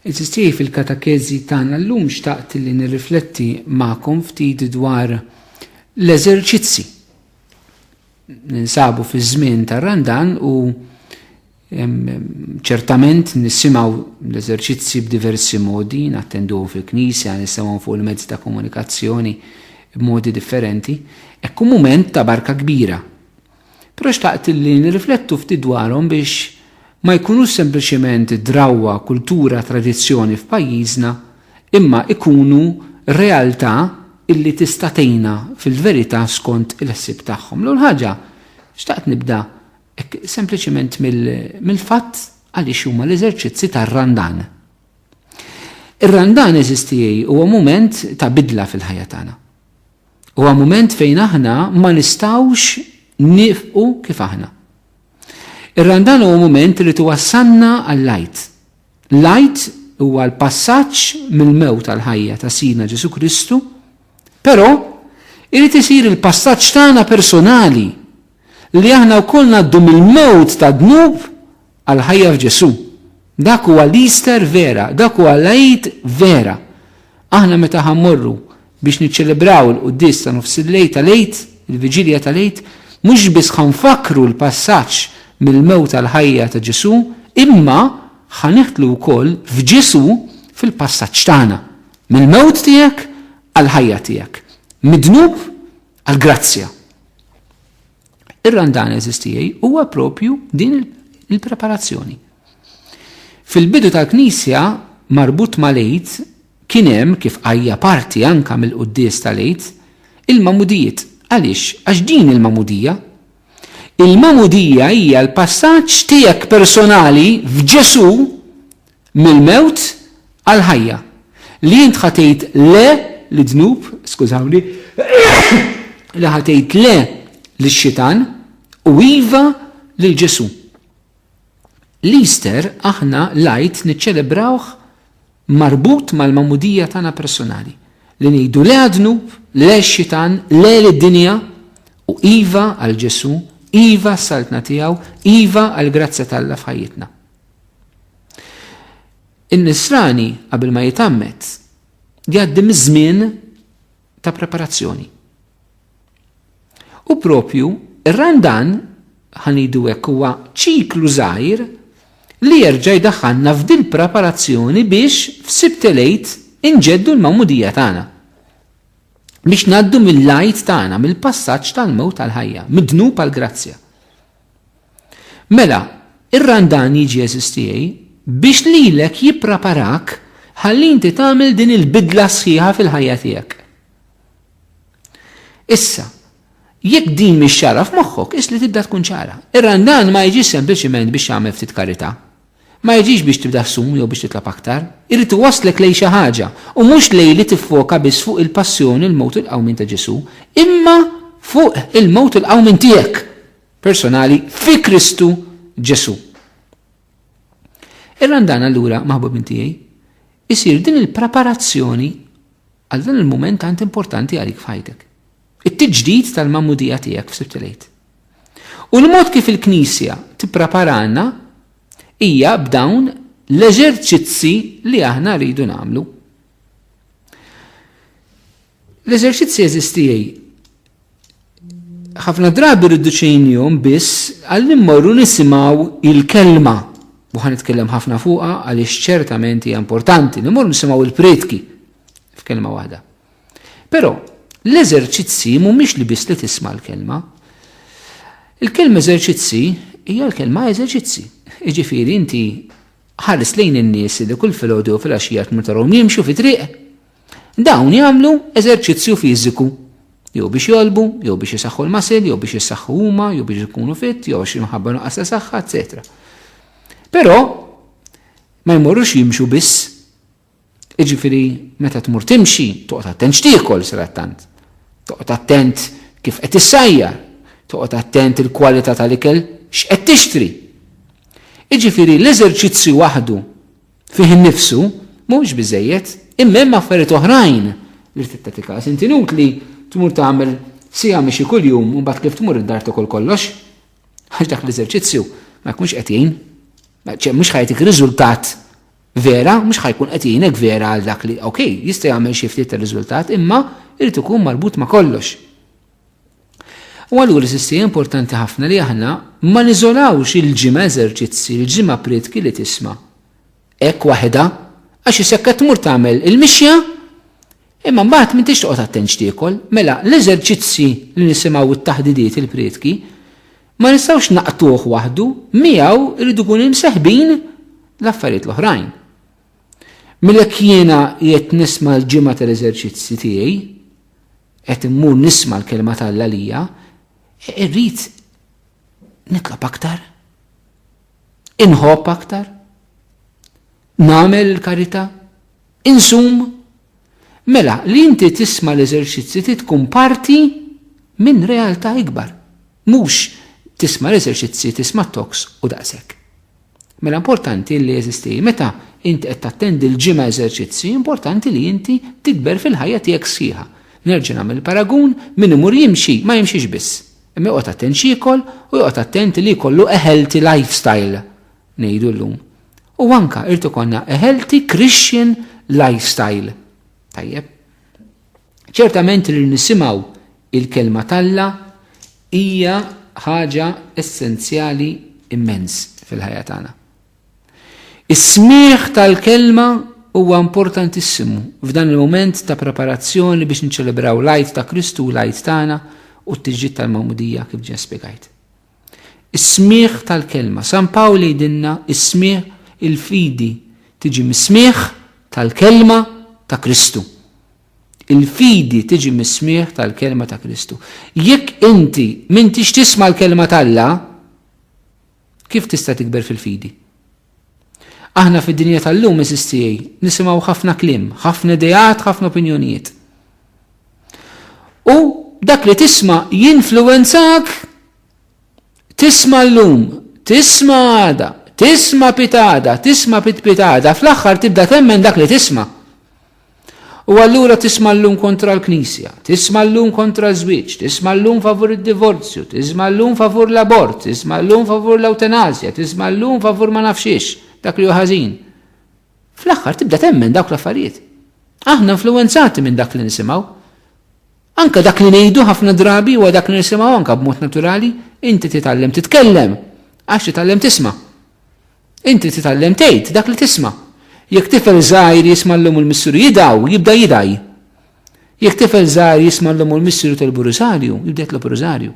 Eżistij fil-katakezi tagħna llum xtaqt li nirrifletti magħkom ftit dwar l-eżerċizzi. Ninsabu fi żmien tar-Randan u ċertament nisimgħu l-eżerċizzi b'diversi modi, nattenduhom fil-Knisja, nisimgħu fuq il-mezzi ta' komunikazzjoni b'modi differenti, hekk mument ta' barka kbira. Però xtaqt li nirriflettu ftit dwarhom biex ma jkunux sempliċement drawwa kultura tradizzjoni f'pajjiżna, imma ikunu realtà illi tista' tgħinna fil-verità skont il-ħsieb tagħhom. L-ewwel ħaġa xtaqt nibda sempliċement mill-fatt għaliex huma l-eżerċizzi tar-Randan. Ir-Randan eżistijej huwa mument ta' bidla fil-ħajja tagħna. Huwa mument fejn aħna ma nistgħux nifqu kif aħna. Ir-Randan huwa mument li tuwassalna għall-lajt. Lajt huwa l-passaġġ mill-mewt għall-ħajja ta' Sina Ġesu Kristu, però irid isir il-passaġġ tagħna personali li aħna wkoll ngħaddu mill-mewt ta' dnub għall-ħajja f'Ġesu. Dak huwa l-Easter vera, dak huwa l-Għid vera. Aħna meta ħammorru biex niċċelebraw il-qudies ta' nofs il-lejl tal-Għid, il-Viġilja tal-Għid, mhux biss ħanfakru l-passaġġ mill-mewt għall-ħajja ta' Ġesu, imma ħaniħtlu wkoll f'Ġesu fil-passaġġ tagħna. Mill-mewt tiegħek għall-ħajja tiegħek. Mid-dnub għall-grazzja. Ir-Randan eżistijej huwa propju din il-preparazzjoni. Fil-bidu tal-Knisja marbut mal-Għid kien hemm kif għajja parti anke mill-quddies tal-Għid il-Magħmudijiet. Għaliex? Għax din il-Magħmudija hija l-passaġġ tiegħek personali f'Ġesu mill-mewt għall-ħajja. Li int ħatejt le l-dnub, skużawni, li ħatejt le lix-xitan u iva lil Ġesu. L-Easter aħna lajt niċċelebrawh marbut mal-Magħmudija tagħna personali. Li ngħidu le għad-dnub, le x-xitan, le lid-dinja u iva għal Ġesu, iva s-saltna tiegħu, iva għall-grazzja tal-Alla f'ħajjitna. In-Nisrani qabel ma jitammet jgħaddim żmien ta' preparazzjoni. U propju ir-Randan ħanidu hekk huwa ċiklu żgħir li jerġa' jdaħħalna f'dil preparazzjoni biex f'Sibt el-Għid inġeddu l-Magħmudija tagħna. Biex ngħaddu mill-lajt tagħna, mill-passaġġ tal-mewt tal-ħajja, mid-dnub għall-grazzja. Mela, ir-Randan jiġi eżistijej biex lilek jippreparak ħalli inti tagħmel din il-bidla sħiħa fil-ħajja tiegħek. Issa, jekk din mhix ċara f'moħħok, is li tibda tkun ċara. Ir-Randan ma jiġix sempliċement biex jagħmel ftit karità. Ma jiġix biex tibda ssum jew biex titlab aktar, irid iwasslek lejn xi ħaġa u mhux lejn li tiffoka biss fuq il-passjoni il-mewt il-qawmin ta' Ġesu, imma fuq il-mewt il-qawmin tiegħek personali fi Kristu Ġesu. Ir-Randan allura maħbubin tiegħi isir din il-preparazzjoni għal dan il-mument tant importanti għalik f'ħajtek. It-tiġdid tal-Magħmudija tiegħek f'Sibt el-Għid. U l-mod kif il-Knisja tippreparana hija b'dawn l-eżerċizzi li aħna rridu nagħmlu. L-eżerċizzi eżistijej ħafna drabi rridu xejnihom biss għal immorru nisimgħu il-kelma u ħanitkellem ħafna fuqha għaliex ċertament hija importanti, nimmorru nisimgħu il-predki f'kelma waħda. Però l-eżerċizzi mhumiex li biss li tisma' l-kelma. Il-kelma eżerċizzi hija l-kelma eżerċizzi. Jiġifieri inti ħares lejn in-nies li kull filgħodu u filgħaxija tmur tarahom jimxu fi triq. Dawn jagħmlu eżerċizzju fiżiku. Jew biex jolbu, jew biex isaħħu l-masel, jew biex jissaħħu huma, jew biex ikunu fit, jew biex minħabba nuqqas ta' saħħa, etc. Però ma jmorrux jimxu biss. Jiġifieri meta tmur timxi, toqgħod attent x'tiekol sarattant. Toqgħod attent kif qed issajjar, toqgħod attent il-kwalità tal-ikel x'qed tixtri. Jiġifieri l-eżerċizzju waħdu fih innifsu mhux biżejjed, imma hemm affarijiet oħrajn li trid tagħti każ. Inti li tmur tagħmel siegħa mixi kuljum u mbagħad kif tmur id-dar tokol kollox, għax dak l-eżerċizzju ma jkunx qed jgħin, mhux ħajtik riżultat vera, mhux ħajkun qed jgħinek vera għal dak li jista' jagħmel xi ftit ir-riżultat, imma irid ikun marbut ma' kollox. U allura sisti importanti ħafna li aħna ma niżolawx il-ġimgħa eżerċizzi, il-ġimgħa pritki li tisma' hekk waħda għax isekka tmur tagħmel il-mixja imma mbagħad m'intix toqgħod attent x'tiekol, mela l-eżerċizzi li nisimgħu it-taħdidiet il-pritki ma nistgħux naqtuh waħdu, miegħu irridu jkunu mseħbin l-affarijiet l-oħrajn. Millek jiena qed nisma' l-ġimgħa tal-eżerċizzi tiegħi, qed immur nisma' l-kelma tal-Alla lija, irrid nitlob aktar, inħobb aktar, nagħmel il-karità, insum. Mela li inti tisma' l-eżerċizzi tkun parti minn realtà ikbar. Mhux tisma' l-eżerċizzi tisma' toks u daqshekk. Mela importanti li jeżisti meta inti qed tattendi l-ġimgħa eżerċizzi, importanti li inti tikber fil-ħajja tiegħek sħiħa. Nerġa' nagħmel paragun min imur jimxi, ma jimxix biss. Imma joqgħod attent xiekol u joqgħod attent li jkollu a healthy lifestyle ngħidu llum. U anke irid ikollna a healthy Christian lifestyle. Tajjeb. Ċertament li nisimgħu il-kelma tal-Alla hija ħaġa essenzjali immens fil-ħajja tagħna. Is-smieħ tal-kelma huwa importantissimu f'dan il-moment ta' preparazzjoni biex niċċelebraw l-Għid ta' Kristu u l-Għid tagħna u t-tiġġid tal-Mawmudija kif ġie spjegajt. Is-smieħ tal-kelma. San Pawli jidilna is-smieħ il-fidi tiġi mis-smieħ tal-kelma ta' Kristu. Il-fidi tiġi mis-smieħ tal-kelma ta' Kristu. Jekk inti m'intix tisma' l-kelma tal-Alla, kif tista' tikber fil-fidi? Aħna fid-dinja tal-lum eżistijaj nisimgħu ħafna kliem, ħafna idejat, ħafna opinjonijiet. U dak li tisma' jinfluwenzak tisma' llum, tisma' għada, tisma' pitada, tisma' pitpitada, fl-aħħar tibda temmen dak li tisma'. U allura tisma' llum kontra l-Knisja, tisma' llum kontra l-żwieġ, tisma' llum favur id-divorzju, tisma' llum favur l-abort, tisma' llum favur l-eutanasja, tisma' llum favur ma nafxiex, dak li hu ħażin. Fl-aħħar tibda temmen dawk l-affarijiet. Aħna influenzati minn dak li nisimgħu. Anke dak li ngħidu ħafna drabi huwa dak li nisimgħu anke b'mod naturali, inti titgħallem titkellem għax titgħallem tisma'. Inti titgħallem tgħid dak li tisma'. Jekk tifel żgħir jisma' llum il-missieru jidaw, jibda jidaj. Jekk tifel żgħir jisma' llum il-missieru tal-Burusarju, jibda jitlob Burusarju.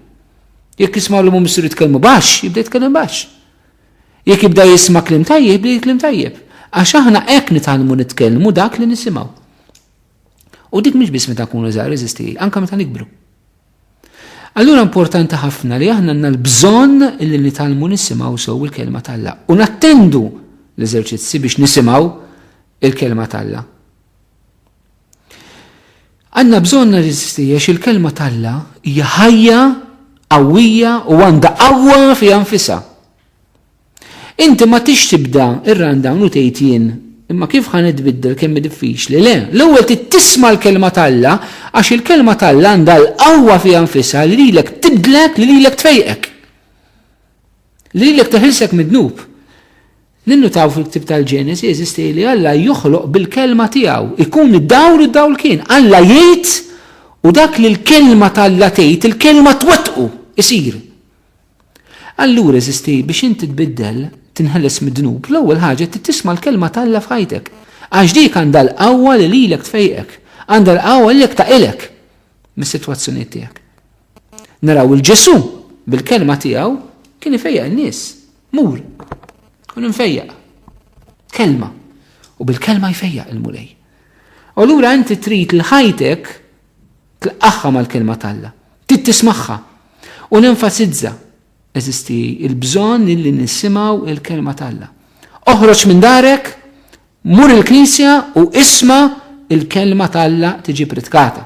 Jekk jisma' llum il-missieru jitkellmu baxx, jibda jitkellem baxx. Jekk jibda jisma' kliem tajjeb, jibda jitkellem tajjeb. Għax aħna hekk nitgħallmu nitkellmu dak li nisimgħu. U dik mhix biss meta nkunu żgħar eżisti, anke meta nikbru. Allura importanti ħafna li aħna għandna l-bżonn li nitgħallmu nisimgħu sew il-kelma tal-Alla u nattendu l-eżerċizzi biex nisimgħu il-kelma tal-Alla. Għandna bżonn nirreżisti għax il-kelma tal-Alla hija ħajja qawwija u għandha qawwa fiha nfisha. Inti ma tix tibda ir-rundown u tgħid jien imma kif ħa nitbiddel kemm diffiċli. Le, l-ewwel tisma' l-kelma tal-Alla għax il-kelma tal-Alla għandha l-qawwa fiha nfisha li lilek tibdlek li lilek tfejqek. Li lilek teħilsek mid-dnub. Ninnutaw fil-ktib tal-Ġenesi jeżisti li Alla joħloq bil-kelma tiegħu, ikun id-dawl id-dawl kien. Alla jgħid u dak li l-kelma tal-Alla tgħid, il-kelma twettqu isir. Allura jeżisti biex inti tbiddel tinħeles mid-dnub, l-ewwel ħaġa tisma' l-kelma tal-Alla f'ħajtek. Għax dik għandha l-qawwa li lilek tfejqek, għandha l-qawwa li taqilek mis-sitwazzjonijiet tiegħek. Naraw il-Ġesu bil-kelma tiegħu kien ifejjaq in-nies. Mur. Kun infejjaq. Kelma. U bil-kelma jfejjaq il-mulej. U allura inti trid l-ħajtek tlaqaħħa mal-kelma tal-Alla. Trid tismagħha u nenfasizza eżisti il-bżonn li nisimgħu il-kelma tal-Alla. Oħroġ minn darek, mur il-Knisja u isma' il-kelma tal-Alla tiġi pritkata.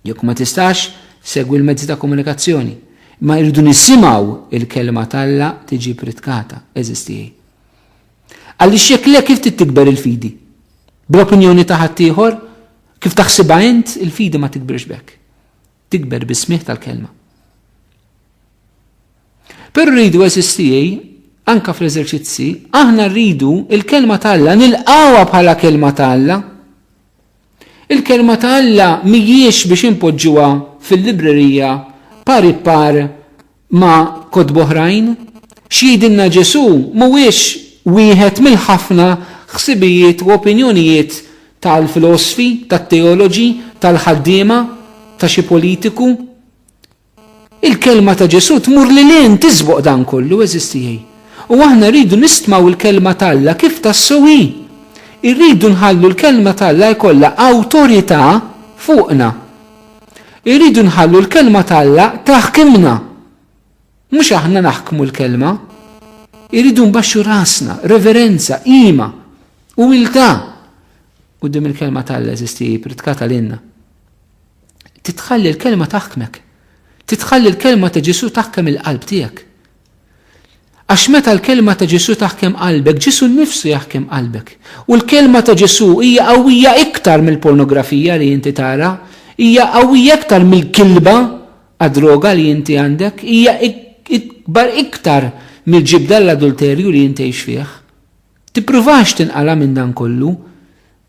Jekk ma tistax, segwi l-mezzi ta' komunikazzjoni. Ma irridu nisimgħu il-kelma tal-Alla tiġi pritkata, eżisti. Għaliex jekk le kif tikber il-fidi? Bl-opinjoni ta' ħaddieħor, kif taħsibha int il-fidi ma tikberx b'hekk. Tikber bis-smieħ tal-kelma. Per rridu eżisti anka fl-eżerċizzi, aħna rridu il-kelma tal-Alla nilqawha bħala kelma tal-Alla. Il-kelma tal-Alla mhijiex biex impoġġuha fil-librerija pari par ma' kotb oħrajn. X'jidilna Ġesu mhuwiex wieħed mill-ħafna ħsibijiet u opinjonijiet tal-filosofi, tat-teoloġi, tal-ħaddiema, ta' xi politiku. Il-kelma ta' Ġesu tmur lilien tiżboq dan kollu eżistijej. U aħna rridu nistmaw il-kelma tal-Alla kif tassewi. Irridu nħallu l-kelma tal-Alla jkollha awtorità fuqna. Irridu nħallu l-kelma tal-Alla taħkimna. Mhux aħna naħkmu l-kelma. Irridu nbaxxu rasna, reverenza, qima, umiltà. Quddiem il-kelma tal-Alla eżistijej pritkata lilna. Titħalli l-kelma taħkmek. Titħalli l-kelma ta' Ġesu taħkem il-qalb tiegħek. Għax meta l-kelma ta' Ġesu taħkem qalbek, Ġesu nnifsu jaħkem qalbek. U l-kelma ta' Ġesu hija qawwija iktar mill-pornografija li inti tara, hija qawwija iktar mill-kilba għad-droga li inti għandek, hija ikbar iktar mill-ġibda l-adulterju li inti għix fih. Tippruvax tinqala minn dan kollu,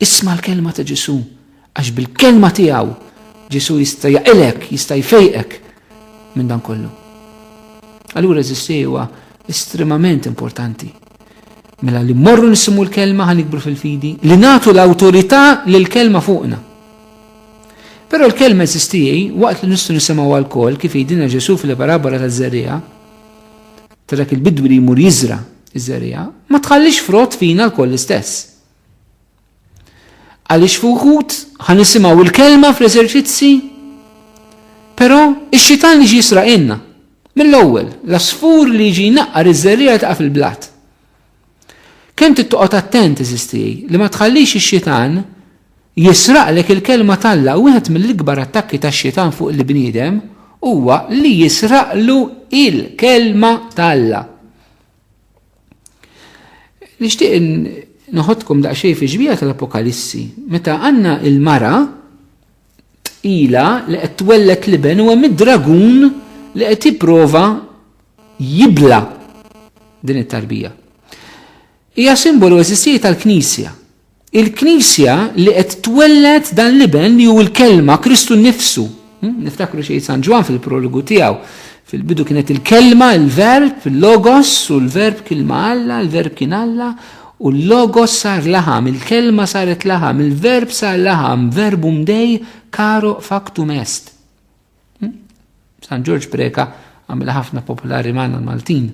isma' l-kelma ta' Ġesu, għax bil-kelma tiegħu Ġesu jista' jaqilek, jista' jfejqek minn dan kollu. Allura eżisti huwa estremament importanti. Mela li mmorru nisimgħu l-kelma ħanikbru fil-fidi, li nagħtu l-awtorità lill-kelma fuqna. Però l-kelma eżistijej waqt li nistgħu nisimgħu wkoll kif jgħidilna Ġesu fil-parabola taż-żerriegħa, ta' dak il-bidwi li jmur jiżra' iż-żerriegħa, ma tħallix frott fina l-koll istess. Għaliex fuqut ħanisimgħu il-kelma fl-eżerċizzi, però ix-xitan li ġi jisraqilna mill-ewwel, l-asfur li ġi naqqar iż-żerriegħa taqa' fil-blat. Kemm tittoqgħod attent eżistijej li ma tħallix ix-xitan jisraqlek il-kelma tal-Alla. Wieħed mill-ikbar attakki tax-xitan fuq il-bniedem huwa li jisraqlu il-kelma tal-Alla. Nixtieq noħodkom daqsxejn fi ġbija tal-Apokalissi, meta għandna il-mara tqila li qed twellet liben huwa mid-dragun li qed jipprova jibla din it-tarbija. Hija simbolu eżistijaj tal-Knisja. Il-Knisja li qed twellet dan liben li hu l-kelma Kristu nnifsu. Niftakru xejn San Ġwan fil-prologu tiegħu. Fil-bidu kienet il-kelma, il-verb, il-logos, u l-verb kilma Alla, il-verb kien Alla, u l-logos sar laħam, il-kelma saret laħam, il-verb sar laħam, verbum dei caro factum est. San George Preka għamela ħafna popolari manna Maltin.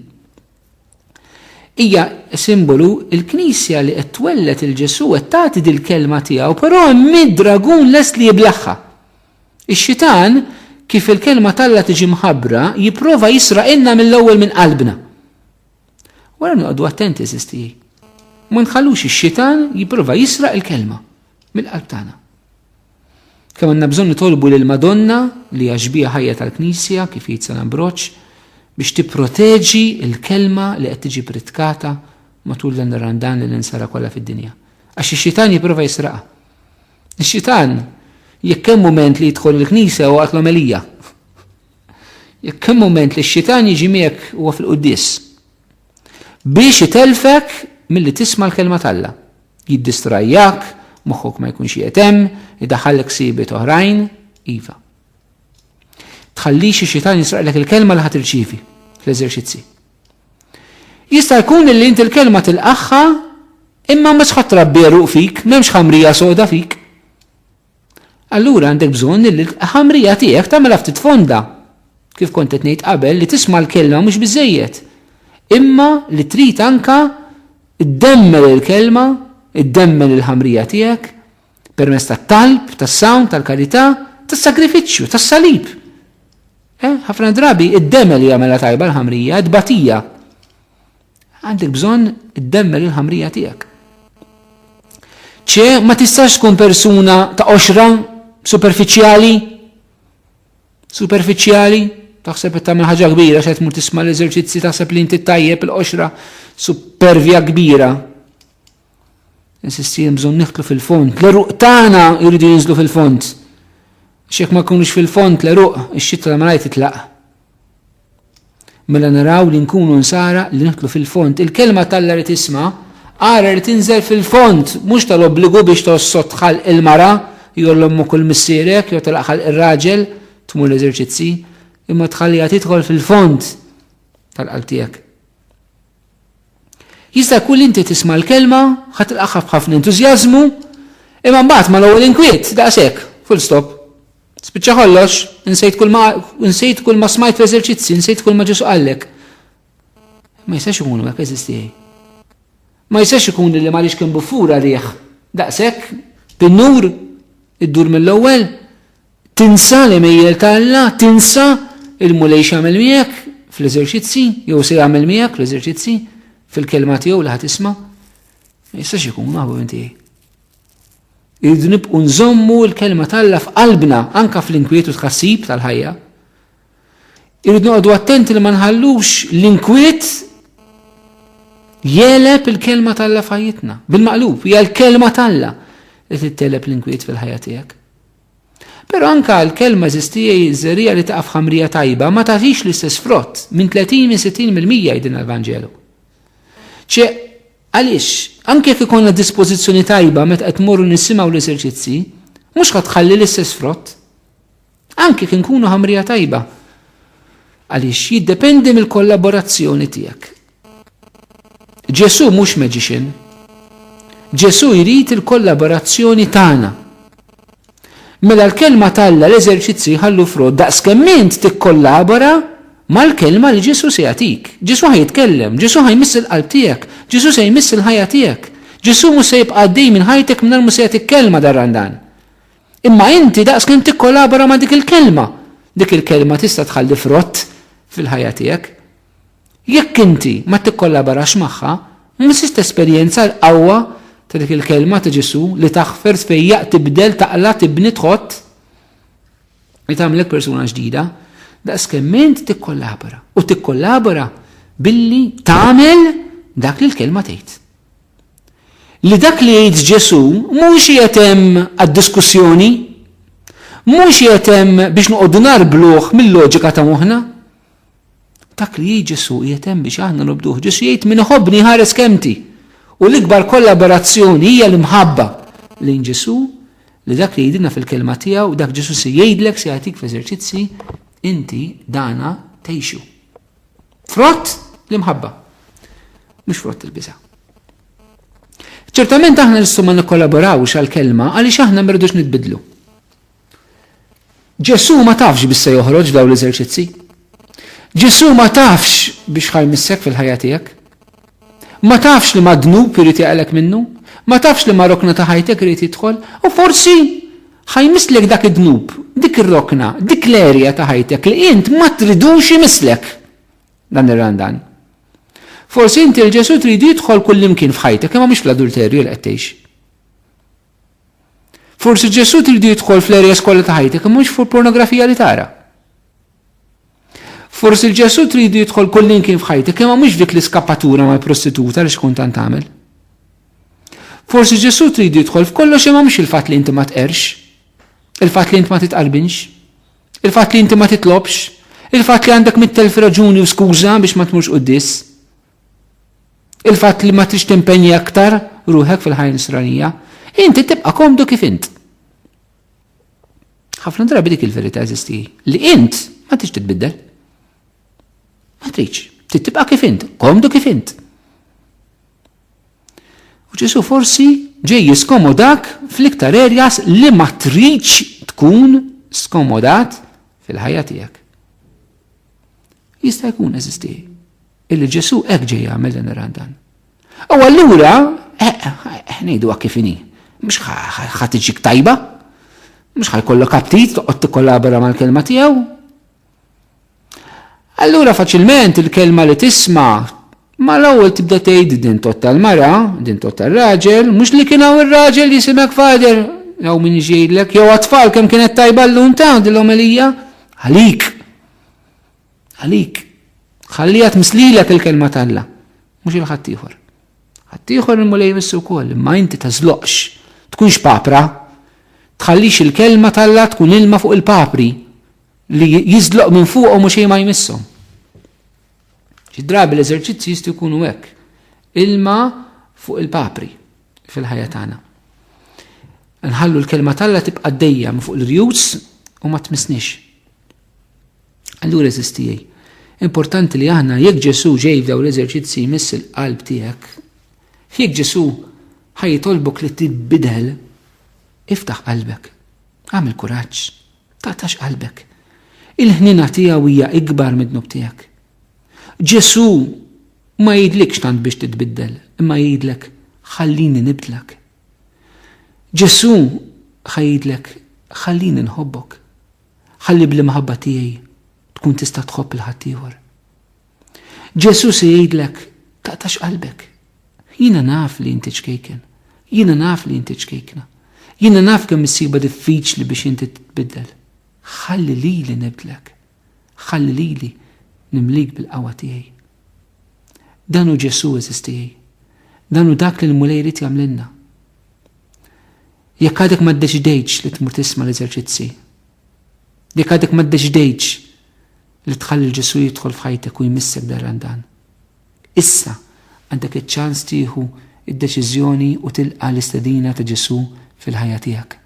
Hija simbolu il-Knisja li qed twellet il-Ġesu qed tagħti dil-kelma tiegħu, però mid-dragun lest li jiblaħħa. Ix-xitan kif il-kelma tal-Alla tiġi mħabbra jipprova jisraqilna mill-ewwel minn qalbna. Wara noqogħdu attenti eżistijej. Ma nħallux ix-xitan jipprova jisraq il-kelma mill-qalb tagħna. Kemm għandna bżonn nitolbu lil Madonna li hija xbija ħajja tal-Knisja kif jgħid San Ambroċ biex tipproteġi l-kelma li qed tiġi pritkata matul dan ir-randan li ninsara kollha fid-dinja. Għax ix-xitan jipprova jisraqha. Ix-xitan jekk hemm mument li jidħol il-Knisja huwa qed l-omelija. Jekk hemm mument li x-xitan jiġi miegħek huwa fil-qudies biex itelfek milli tisma' l-kelma tal-Alla. Jiddistrajjak, moħħok ma jkunx jetem, idaħħallek sibiet oħrajn, iva. Tħallix ix-xitan jisraqlek il-kelma li ħatirċievi fl-eżerċizzi. Jista' jkun li inti l-kelma tilqaħħa imma ma tħadd trabbi ruq fik, m'hemmx ħamrija soda fik. Allura għandek bżonn li l-ħamrija tiegħek tagħmilha ftit fonda. Kif kont qed ngħid qabel li tisma' l-kelma mhux biżejjed. Imma li trid anka iddemmel il-kelma, iddemmel il-ħamrija tiegħek permezz tat-talb, tas-sawn, tal-karità, tas-sagrifiċċju, tas-salib. Ħafna drabi iddemmel jagħmilha tajba l-ħamrija, tbatija. Għandek bżonn iddemmel il-ħamrija tiegħek. Ma tistax tkun persuna ta' oxra, superfiċjali, taħseb qed tagħmel ħaġa kbira x'qed tmur tisma' l-eżerċizzi taħseb li inti tajjeb il-qoxra supervja kbira. Insisti bżonn niħtlu fil-fond. L-eruq tagħna jridu jinżlu fil-fond. X'jekk ma jkunux fil-fond l-eruq, ix-xita ta' malajt titlaq. mela naraw li nkunu nsara li nitlu fil-font. Il-kelma tal-la li tisma' għara li tinżel fil-font, mhux tal-obbligu biex tossot tħall il-mara, jew l-ommu kull missierek, jew tal-aqal ir-raġel tmur l-eżerċizzi, imma tħallija tidħol fil-font tal-qalb tiegħek. Jista' jkun inti tisma' l-kelma, ħadd tilqaħħa b'ħafna entużjażmu, imma mbagħad mal-ewwel inkwiet daqshekk, full stop. Spiċċa kollox, insejt kull ma smajt fl-eżerċizzi, insejt kull ma Ġesu qallek. Ma jistax ikun hekk eżisti. Ma jistax ikun li m'għaliex kien bufura rieħ daqshekk, bin-nur iddur mill-ewwel, tinsa l-imejjel tal-Alla, tinsa il-mulejx jagħmel miegħek fl-eżerċizzi, jew se jagħmel miegħek fl-eżerċizzi fil-kelma tiegħu li ħadd tisma'. Ma jistax ikun maħbub inti. Irridu nibqu nżommu l-kelma tal-Alla f'qalbna anke fl-inkwiet u tħassib tal-ħajja. Irridu noqogħdu attenti li ma nħallux l-inkwiet jeleb il-kelma tal-Alla f'ħajjitna. Bil-maqlub, hija l-kelma tal-Alla li titteleb l-inkwiet fil-ħajja tiegħek. Però anke l-kelma eżistija żerrija li taqaf ħamrija tajba ma tagħtix l-istess frott minn 30-60% jgħidilna l-Vanġelu. Għaliex, anke jekk ikollna dispożizzjoni tajba meta qed tmorru nisimgħu l-eżerċizzi, mhux qed tħalli l-istess frott. Anke kien nkunu ħamrija tajba. Għaliex jiddependi mill-kollaborazzjoni tiegħek. Ġesu mhux magician. Ġesu jrid il-kollaborazzjoni tagħna. Mela l-kelma tal-Alla l-eżerċizzi ħallu frott daqskemm int tikkollabora mal-kelma li Ġesu se jagħtik. Ġesu ħajtkellem, Ġesu ħajmiss il-qalb tiegħek, Ġesu se jmiss il-ħajja tiegħek. Ġesu mhux se jibqa' għaddej minn ħajtek mingħajr mhux se jagħtik kelma darrandan. Imma inti daqskemm tikkollabora ma' dik il-kelma. Dik il-kelma tista' tħalli frott fil-ħajja tiegħek. Jekk inti ma tikkollaborax magħha, mhux tista' esperjenza l-qawwa ta' dik il-kelma ta' Ġesu li taħfer tfejjaq tibdel taqla tibni tħott li tagħmlek persuna ġdida. Daqskemm int tikkollabora u tikkollabora billi tagħmel dak li l-kelma tgħid. Li dak li jgħid Ġesu mhux qiegħed hemm għad-diskussjoni, mhux qiegħed hemm biex noqogħdu narbluh mill-loġika ta' moħħna. Dak li jgħid Ġesu qiegħed hemm biex aħna nobduh. Ġesu jgħid min iħobbni ħares kemmti. U l-ikbar kollaborazzjoni hija l-imħabba lejn Ġesu li dak li jgħidilna fil-kelma tiegħu dak Ġesu se jgħidlek se jagħtik f'eżerċizzi inti dana tgħixu. Frott l-imħabba, mhux frott il-biża'. Ċertament aħna nistgħu ma nikkollaborawx għall-kelma għaliex aħna ma rridux nitbidlu. Ġesu ma tafx biex se joħroġ dawn l-eżerċizzi. Ġesu ma tafx biex ħajmissek fil-ħajja tiegħek. Ma tafx li ma dnub irid jaqlek minnu, ma tafx li ma rokna ta' ħajtek irid jidħol, u forsi ħajmislek dak id-dnub, dik ir-rokna, dik l-erja ta' ħajtek li int ma tridux imislek dan ir-randan. Forsi inti l-Ġesu tridu jidħol kullimkien f'ħajtek imma mhux fl-adulterju li qed tgħix. Forsi Ġesu tridu jidħol fl-erja skolla ta' ħajtek imma mhux fil-pornografija li tara. Forsi l-Ġesu tridu jidħol kullimkien f'ħajtek imma mhux dik l-iskappatura mal-prostituta li xkun tant tagħmel. Forsi Ġesu tridu jidħol f'kollox imma mhux il-fatt li inti ma tqerx, il-fatt li inti ma titqarbinx, il-fatt li inti ma titlobx, il-fatt li għandek mit-telf raġuni u skuża biex ma tmurx qudies, il-fatt li ma trix timpenja aktar ruħek fil-ħajja nisranija, inti tibqa' komdu kif int. Ħafna drabi dik il-verità eżisti li int ma trix titbiddel. Ma trix, tibqa' kif int, komdu kif int. U Ġesu forsi ġej jiskomodak fl-iktar erjas li ma tridx tkun skomodat fil-ħajja tiegħek. Jista' jkun eżisti illi Ġesu hekk ġej jagħmel dan ir-randan. U allura ngħidu kif inhi, mhux ħadd tiġik tajba, mhux ħajkollok aptit toqgħod tikkollabora mal-kelma tiegħu. Allura faċilment il-kelma li tisma' ma l-ewwel tibda tgħid din tot tal-mara, din tot tal-raġel, mhux li kien hawn ir-raġel jisimek fader, jew min jgħidlek, jew għatfal kemm kienet tajba llum ta' din l-omelija. Għalik. Ħallija tmislilek il-kelma tal-Alla, mhux il-ħadd ieħor. Ħadd ieħor imma jmissu wkoll, imma inti tażloqx, tkunx papra, tħallix il-kelma tal-Alla tkun ilma fuq il-papri li jiżloq minn fuqhom u xejn ma jmisshom. xi drabi l-eżerċizzi jistgħu jkunu hekk. Ilma fuq il-papri fil-ħajja tagħna. Nħallu l-kelma talla tibqa' għaddejja fuq il-rjus u ma tmissniex. Allura eżistijej. Importanti li aħna jekk Ġesu ġej f'daw l-eżerċizzi jmiss il-qalb tiegħek, jekk Ġesu ħajtolbok li tibidel, iftaħ qalbek, għamil kuraġġ, taqtax qalbek. Il-ħnina tiegħu hija ikbar mid-dnub tiegħek. Ġesu ma jgħidlikx tant biex titbiddel, imma jgħidlek ħallini nibdlek. Ġesu ħajdlek ħallini nħobbok, ħalli bl-imħabba tiegħi tkun tista' tħobb il-ħaddieħor. Ġesu se jgħidlek taqtax qalbek. Jiena naf li inti ċkejken, jiena naf li inti ċkejkna, jiena naf kemm issiba diffiċli biex inti titbiddel. Ħalli lili nibdlek, ħalli lili nimlik bil-qawwa tiegħi. Dan hu Ġesu eżistijej, dan hu dak li l-Mulej jrid jagħmlilna. Jekk għadek ma ddeċidejtx li tmur tisma' l-eżerċizzi, jekk għadek ma ddeċidejtx li tħalli l-Ġesu jidħol f'ħajtek u jmissek darran dan, issa għandek iċ-ċans tieħu id-deċiżjoni u tilqa' l-istedina ta' Ġesu fil-ħajja tiegħek.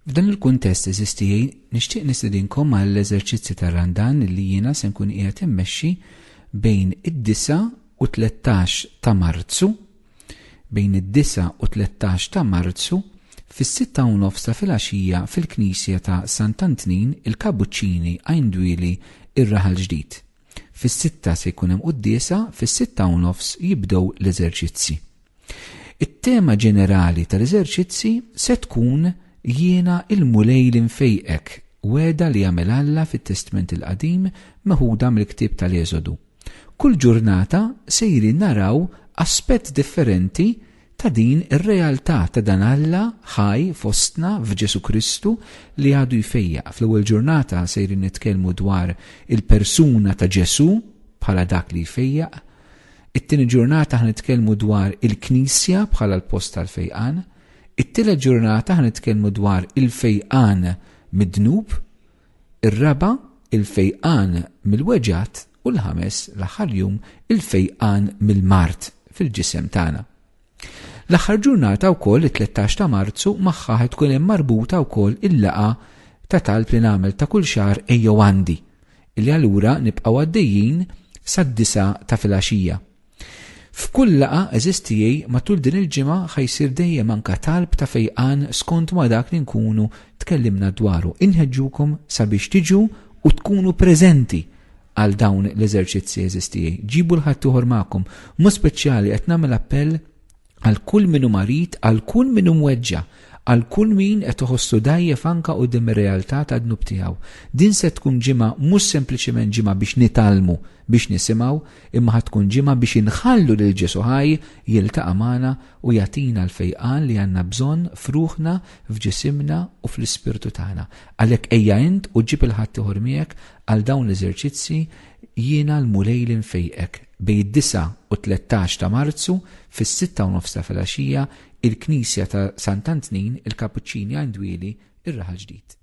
F'dan il-kuntest eżistijaj nixtieq nistedinkom għall-eżerċizzi tar-Randan li jiena se nkun qiegħed immexxi bejn id-9 u 13 ta' Marzu, fis-6:30 ta' filgħaxija fil-Knisja ta' Sant'Antnin il-Kabuċċini Għajndwieli ir-Raħal Ġdid. Fis-6 se jkun hemm qudiesa, fis-6:30 jibdew l-eżerċizzi. It-tema ġenerali tal-eżerċizzi se tkun jiena il-mulej li nfejqek, weda li jagħmel Alla fit-Testament il-Qadim meħuda mill-Ktieb tal-Eżodu. Kull ġurnata sejrin naraw aspett differenti ta' din ir-realtà ta' dan Alla ħaj fostna f'Ġesu Kristu li għadu jfejjaq. Fl-ewwel ġurnata sejrin nitkellmu dwar il-persuna ta' Ġesu bħala dak li jfejjaq. It-tieni ġurnata ħnitkellmu dwar il-Knisja bħala l-post tal-fejqan. It-tielet ġurnata ħnitkellmu dwar il-fejqan mid-dnub, ir-raba' il-fejqan mill-weġat u l-ħames l-aħħar jum il-fejqan mill-mart fil-ġisem tagħna. L-aħħar ġurnata wkoll it-13 ta' Marzu magħha tkun hemm marbuta wkoll il-laqa ta' talb li nagħmel ta' kull xahar ejjew għandi, illi allura nibqgħu għaddejjin sad-9 ta' filgħaxija. F'kull laqa eżistijaj matul din il-ġimgħa ħajsir dejjem anke talb ta' fejqan skont ma dak li nkunu tkellimna dwaru. Inħeġġukom sabiex tiġu u tkunu preżenti għal dawn l-eżerċizzi eżistijaj. Ġibu l-ħadd ieħor magħkom, mu speċjali qed nagħmel appell għal kull min hu marid, għal kull min hu mweġġa, għal kull min qed iħossu dajjef anke quddiem ir-realtà ta' dnub tiegħu. Din se tkun ġimgħa mhux sempliċement ġimgħa biex nitalmu, biex nisimgħu, imma ħad tkun ġimgħa biex inħallu lil Ġesu ħaj jiltaqa' magħna u jagħtina l-fejqan li għandna bżonn f'ruħna, f'ġisimna u fl-ispirtu tagħna. Għalhekk ejja int u ġib il-ħadd ieħor miegħek għal dawn l-eżerċizzi jiena l-mulej li nfejqek bejn 9 u 13 ta' Marzu fis-6:30 ta' filgħaxija il-Knisja ta' Sant'Antnin il-Kapuċċini Għajndwieli ir-Raħal Ġdid.